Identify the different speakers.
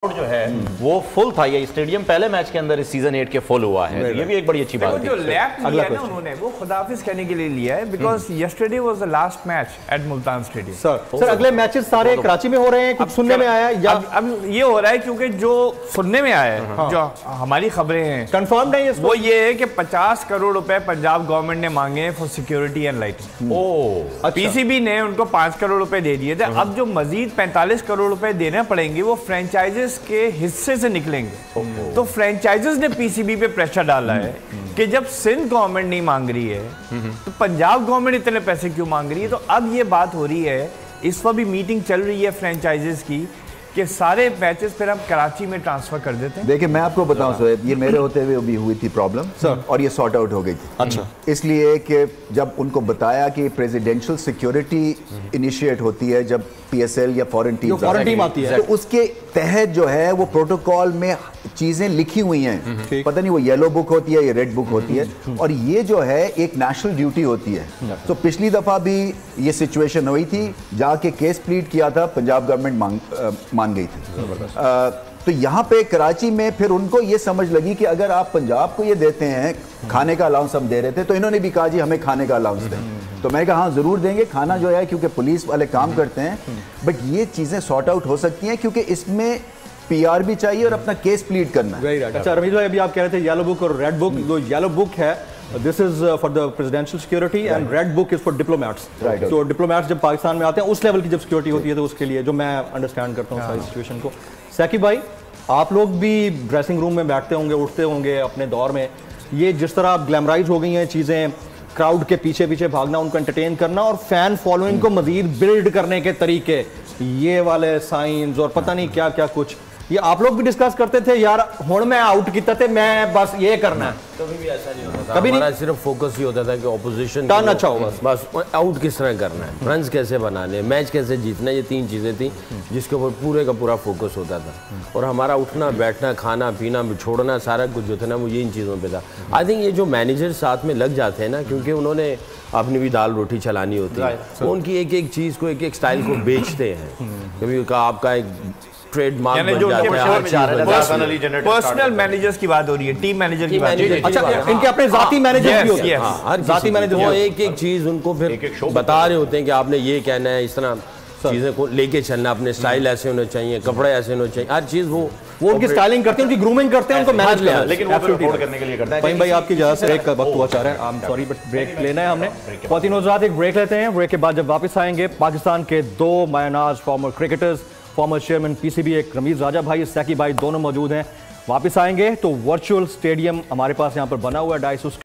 Speaker 1: जो है वो फुल था। ये स्टेडियम पहले मैच के अंदर इस सीजन 8 के फुल हुआ है, तो ये भी एक बड़ी अच्छी बात है।
Speaker 2: जो लैप लिया है ना उन्होंने, वो खुदाफिज कहने के लिए लिया है, because yesterday was the last match at Multan stadium.
Speaker 3: Sir अगले मैचेस सारे कराची में हो रहे हैं, कुछ सुनने में आया है या
Speaker 2: अब ये हो रहा है क्योंकि जो सुनने में आया है, जो हमारी खबरें हैं
Speaker 3: कंफर्म नहीं है,
Speaker 2: वो ये है कि 50 करोड़ रुपए पंजाब गवर्नमेंट ने मांगे हैं for security and lighting. PCB ने उनको 5 करोड़ रुपए दे दिए थे। अब जो मजीद 45 करोड़ रुपए देने पड़ेंगे वो फ्रेंचाइजेस के हिस्से से निकलेंगे। तो फ्रेंचाइजर्स ने पीसीबी पे प्रेशर डाला है कि जब सिंध गवर्नमेंट नहीं मांग रही है तो पंजाब गवर्नमेंट इतने पैसे क्यों मांग रही है। तो अब ये बात हो रही है, इस वक्त भी मीटिंग चल रही है फ्रेंचाइजर्स की कि सारे मैचेस फिर हम कराची में ट्रांसफर कर देते हैं।
Speaker 4: देखिए मैं आपको बताऊं सोहेब, ये मेरे होते हुए भी हुई थी प्रॉब्लम सर, और ये सॉर्ट आउट हो गई थी।
Speaker 3: अच्छा,
Speaker 4: इसलिए कि जब उनको बताया कि प्रेसिडेंशियल सिक्योरिटी इनिशिएट होती है जब पीएसएल या फॉरेन टीम
Speaker 3: आती है,
Speaker 4: तो उसके तहत जो है वो प्रोटोकॉल में चीजें लिखी हुई हैं। पता नहीं वो येलो बुक होती है या रेड बुक होती है, और ये जो है एक नेशनल ड्यूटी होती है। तो पिछली दफा भी ये सिचुएशन हुई थी, जाके केस प्लीड किया था, पंजाब गवर्नमेंट मान गई थी। तो यहाँ पे कराची में फिर उनको ये समझ लगी कि अगर आप पंजाब को ये देते हैं, खाने का अलाउंस हम दे रहे थे, तो इन्होंने भी कहा जी हमें खाने का अलाउंस दें। तो मैं कहा हाँ जरूर देंगे खाना जो है, क्योंकि पुलिस वाले काम करते हैं, बट ये चीजें सॉर्ट आउट हो सकती हैं क्योंकि इसमें पीआर भी चाहिए और अपना केस प्लीड करना है।
Speaker 3: अच्छा रमीज भाई, अभी आप कह रहे थे येलो बुक और रेड बुक। जो येलो बुक है this is for the presidential security and red book is for diplomats. तो डिप्लोमैट्स जब पाकिस्तान में आते हैं उस लेवल की जब सिक्योरिटी होती है तो उसके लिए जो मैं अंडरस्टैंड करता हूँ सारी सिचुएशन को। साकिब भाई, आप लोग भी ड्रेसिंग रूम में बैठते होंगे, उठते होंगे अपने दौर में, ये जिस तरह ग्लैमराइज हो गई हैं चीज़ें, क्राउड के पीछे पीछे भागना, उनको एंटरटेन करना और फैन फॉलोइंग को मजीद बिल्ड करने के तरीके, ये वाले साइंस और पता नहीं क्या क्या कुछ, ये आप लोग भी डिस्कस करते थे यार हुण मैं आउट किया थे, मैं बस ये करना है?
Speaker 5: कभी भी ऐसा नहीं होता था, कभी हमारा सिर्फ फोकस ही होता था कि ऑपोजिशन
Speaker 3: टर्न अच्छा होगा,
Speaker 5: बस आउट किस तरह करना है, रन्स कैसे बनाने, मैच कैसे जीतना, ये 3 चीज़ें थी जिसके ऊपर पूरे का पूरा फोकस होता था। और हमारा उठना बैठना खाना पीना छोड़ना सारा कुछ जो था ना वो ये इन चीज़ों पर था। आई थिंक ये जो मैनेजर साथ में लग जाते हैं ना, क्योंकि उन्होंने अपनी भी दाल रोटी चलानी होती है, वो उनकी एक एक चीज़ को एक एक स्टाइल को बेचते हैं। कभी आपका एक ट्रेडमार्क बन जाता है।
Speaker 2: पर्सनल मैनेजर्स की बात हो रही है, टीम मैनेजर की बात हो रही है।
Speaker 3: अच्छा, इनके अपने जाती मैनेजर भी होते हैं।
Speaker 5: हर जाती मैनेजर वो एक एक चीज उनको फिर बता रहे होते हैं कि आपने ये कहना है, इस तरह चीजें को लेके चलना, अपने स्टाइल ऐसे होने चाहिए, कपड़े ऐसे होने चाहिए, हर चीज वो
Speaker 3: उनकी स्टाइलिंग करते हैं, उनकी ग्रूमिंग करते हैं, उनको मैनेज करते हैं,
Speaker 1: लेकिन वो अफोर्ड करने के लिए करते हैं।
Speaker 3: भाई आपकी इजाजत से ब्रेक का वक्त हुआ चाह रहा है, I am sorry but break लेना है हमने। ख्वातीन और हज़रात, एक ब्रेक लेते हैं। ब्रेक के बाद जब वापस आएंगे, पाकिस्तान के 2 minus former cricketers, former chairman PCB एक रमीज राजा भाई, साकिब भाई, दोनों मौजूद हैं। वापस आएंगे तो वर्चुअल स्टेडियम हमारे पास यहाँ पर बना हुआ है, डाइस